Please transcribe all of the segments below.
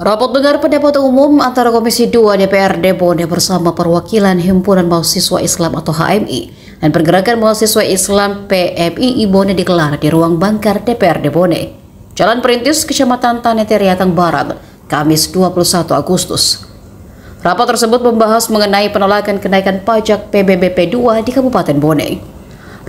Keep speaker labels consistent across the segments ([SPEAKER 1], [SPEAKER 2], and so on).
[SPEAKER 1] Rapat dengar pendapat umum antara Komisi 2 DPRD Bone bersama perwakilan Himpunan Mahasiswa Islam atau HMI dan Pergerakan Mahasiswa Islam PMII Bone digelar di ruang bangkar DPRD Bone, Jalan Perintis, Kecamatan Tanetariatang Barat, Kamis 21 Agustus. Rapat tersebut membahas mengenai penolakan kenaikan pajak PBBP 2 di Kabupaten Bone.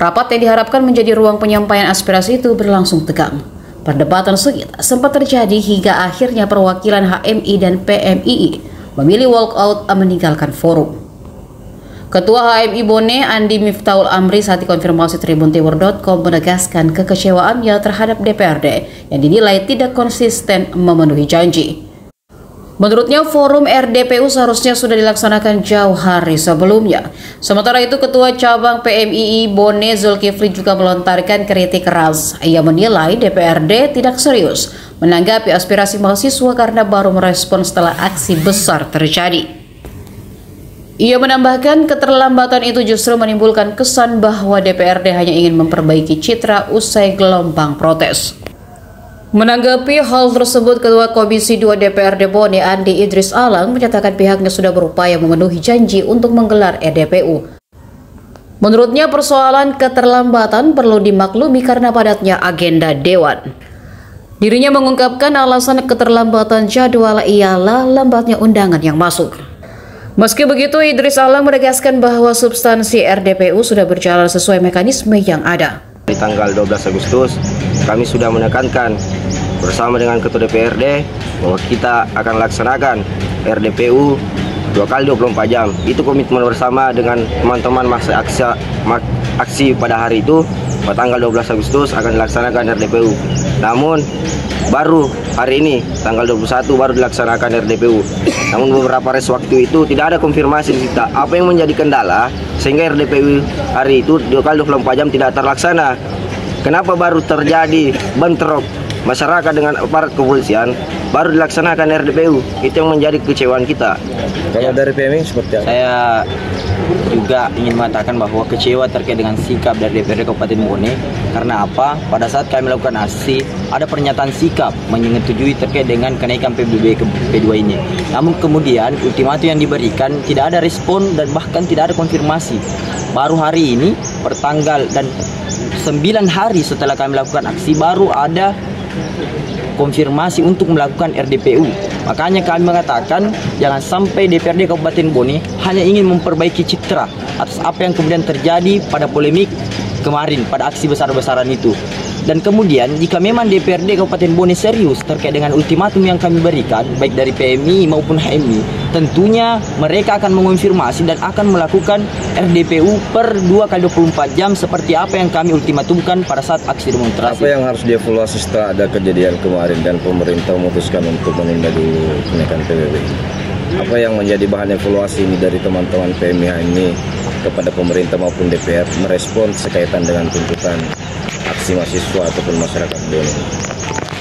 [SPEAKER 1] Rapat yang diharapkan menjadi ruang penyampaian aspirasi itu berlangsung tegang. Perdebatan sengit sempat terjadi hingga akhirnya perwakilan HMI dan PMII memilih walkout meninggalkan forum. Ketua HMI Bone, Andi Miftahul Amri, saat dikonfirmasi tribuntimur.com menegaskan kekecewaannya terhadap DPRD yang dinilai tidak konsisten memenuhi janji. Menurutnya, forum RDPU seharusnya sudah dilaksanakan jauh hari sebelumnya. Sementara itu, Ketua Cabang PMII Bone, Zulkifli, juga melontarkan kritik keras. Ia menilai DPRD tidak serius menanggapi aspirasi mahasiswa karena baru merespon setelah aksi besar terjadi. Ia menambahkan keterlambatan itu justru menimbulkan kesan bahwa DPRD hanya ingin memperbaiki citra usai gelombang protes. Menanggapi hal tersebut, Ketua Komisi 2 DPRD Bone, Andi Idris Alang, menyatakan pihaknya sudah berupaya memenuhi janji untuk menggelar RDPU. Menurutnya, persoalan keterlambatan perlu dimaklumi karena padatnya agenda Dewan. Dirinya mengungkapkan alasan keterlambatan jadwal ialah lambatnya undangan yang masuk. Meski begitu, Idris Alang menegaskan bahwa substansi RDPU sudah berjalan sesuai mekanisme yang ada.
[SPEAKER 2] Di tanggal 12 Agustus, kami sudah menekankan bersama dengan Ketua DPRD bahwa kita akan laksanakan RDPU 2 kali 24 jam. Itu komitmen bersama dengan teman-teman masa aksi pada hari itu. Pada tanggal 12 Agustus akan dilaksanakan RDPU. Namun baru hari ini tanggal 21 baru dilaksanakan RDPU. Namun beberapa waktu itu tidak ada konfirmasi di kita. Apa yang menjadi kendala sehingga RDPU hari itu 2 kali 24 jam tidak terlaksana? Kenapa baru terjadi bentrok masyarakat dengan aparat kepolisian baru dilaksanakan RDPU? Itu yang menjadi kekecewaan kita.
[SPEAKER 3] Kalau dari PMI seperti apa?
[SPEAKER 4] Saya juga ingin mengatakan bahwa kecewa terkait dengan sikap dari DPRD Kabupaten Bone. Karena apa? Pada saat kami melakukan aksi, ada pernyataan sikap menyetujui terkait dengan kenaikan PBBP 2 ini. Namun kemudian ultimatum yang diberikan tidak ada respon dan bahkan tidak ada konfirmasi. Baru hari ini, pertanggal dan 9 hari setelah kami melakukan aksi, baru ada konfirmasi untuk melakukan RDPU. Makanya kami mengatakan jangan sampai DPRD Kabupaten Bone hanya ingin memperbaiki citra atas apa yang kemudian terjadi pada polemik kemarin pada aksi besar-besaran itu. Dan kemudian jika memang DPRD Kabupaten Bone serius terkait dengan ultimatum yang kami berikan baik dari PMI maupun HMI, tentunya mereka akan mengonfirmasi dan akan melakukan RDPU per 2 kali 24 jam seperti apa yang kami ultimatumkan pada saat aksi demonstrasi.
[SPEAKER 3] Apa yang harus dievaluasi setelah ada kejadian kemarin dan pemerintah memutuskan untuk menunda dulu kenaikan PBB? Apa yang menjadi bahan evaluasi ini dari teman-teman PMI ini kepada pemerintah maupun DPR merespon sekaitan dengan tuntutan aksi mahasiswa ataupun masyarakat Bone?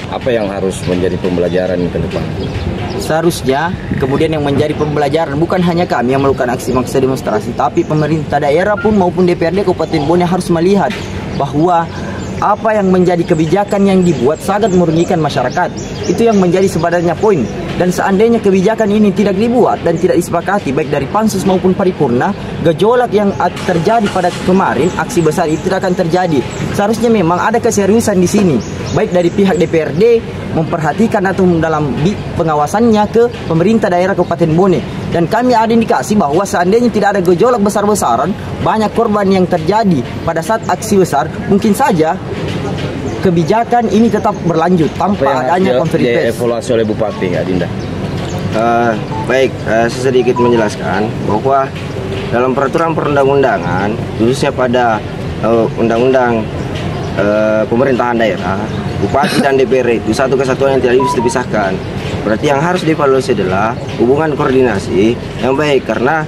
[SPEAKER 3] Apa yang harus menjadi pembelajaran ke depan?
[SPEAKER 4] Seharusnya kemudian yang menjadi pembelajaran bukan hanya kami yang melakukan aksi maksa demonstrasi, tapi pemerintah daerah pun maupun DPRD Kabupaten Bone harus melihat bahwa apa yang menjadi kebijakan yang dibuat sangat merugikan masyarakat. Itu yang menjadi sebenarnya poin. Dan seandainya kebijakan ini tidak dibuat dan tidak disepakati baik dari pansus maupun paripurna, gejolak yang terjadi pada kemarin, aksi besar itu tidak akan terjadi. Seharusnya memang ada keseriusan di sini, baik dari pihak DPRD memperhatikan atau dalam pengawasannya ke pemerintah daerah Kabupaten Bone. Dan kami ada indikasi bahwa seandainya tidak ada gejolak besar-besaran, banyak korban yang terjadi pada saat aksi besar, mungkin saja kebijakan ini tetap berlanjut tanpa adanya konferensi pers.
[SPEAKER 3] Evaluasi oleh Bupati Adinda.
[SPEAKER 2] Baik, saya sedikit menjelaskan bahwa dalam peraturan perundang-undangan, khususnya pada undang-undang pemerintahan daerah, Bupati dan DPR itu satu kesatuan yang tidak bisa dipisahkan. Berarti yang harus dievaluasi adalah hubungan koordinasi yang baik, karena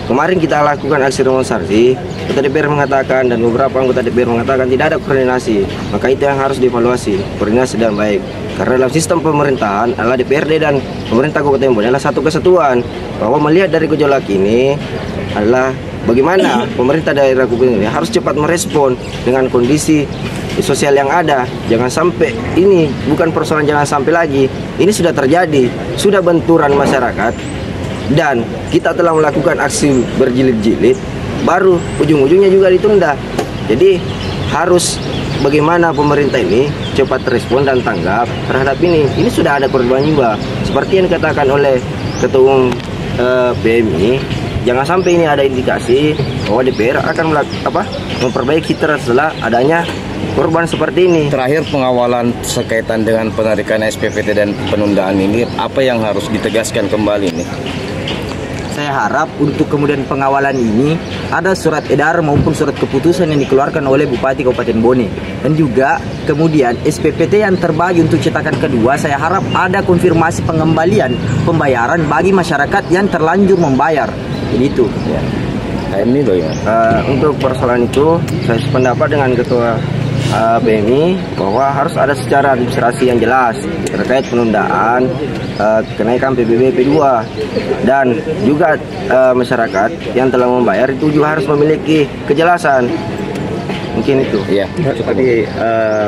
[SPEAKER 2] kemarin kita lakukan aksi demonstrasi, Ketua DPR mengatakan dan beberapa anggota DPR mengatakan tidak ada koordinasi. Maka itu yang harus dievaluasi, koordinasi dan baik. Karena dalam sistem pemerintahan adalah DPRD dan pemerintah Kabupaten Bone adalah satu kesatuan. Bahwa melihat dari gejolak ini adalah bagaimana pemerintah daerah Kabupaten Bone harus cepat merespon dengan kondisi sosial yang ada. Jangan sampai ini bukan persoalan jangan sampai lagi. Ini sudah terjadi, sudah benturan masyarakat dan kita telah melakukan aksi berjilid-jilid, baru ujung-ujungnya juga ditunda. Jadi harus bagaimana pemerintah ini cepat respon dan tanggap terhadap ini. Ini sudah ada korban jiwa. Seperti yang dikatakan oleh Ketua Umum PMI, jangan sampai ini ada indikasi bahwa DPR akan memperbaiki setelah adanya korban seperti ini.
[SPEAKER 3] Terakhir, pengawalan sekaitan dengan penarikan SPPT dan penundaan ini, apa yang harus ditegaskan kembali nih?
[SPEAKER 4] Saya harap untuk kemudian pengawalan ini ada surat edaran maupun surat keputusan yang dikeluarkan oleh Bupati Kabupaten Bone. Dan juga kemudian SPPT yang terbagi untuk cetakan kedua, saya harap ada konfirmasi pengembalian pembayaran bagi masyarakat yang terlanjur membayar. Jadi itu. Ya.
[SPEAKER 3] Ini bagaimana?
[SPEAKER 2] Untuk persoalan itu, saya sependapat dengan Ketua PMI bahwa harus ada secara administrasi yang jelas terkait penundaan kenaikan PBB P2, dan juga masyarakat yang telah membayar itu juga harus memiliki kejelasan. Mungkin itu.
[SPEAKER 3] Iya.
[SPEAKER 2] Seperti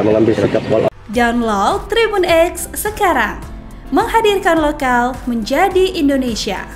[SPEAKER 2] mengambil sikap wall.
[SPEAKER 5] Download Tribun X sekarang, menghadirkan lokal menjadi Indonesia.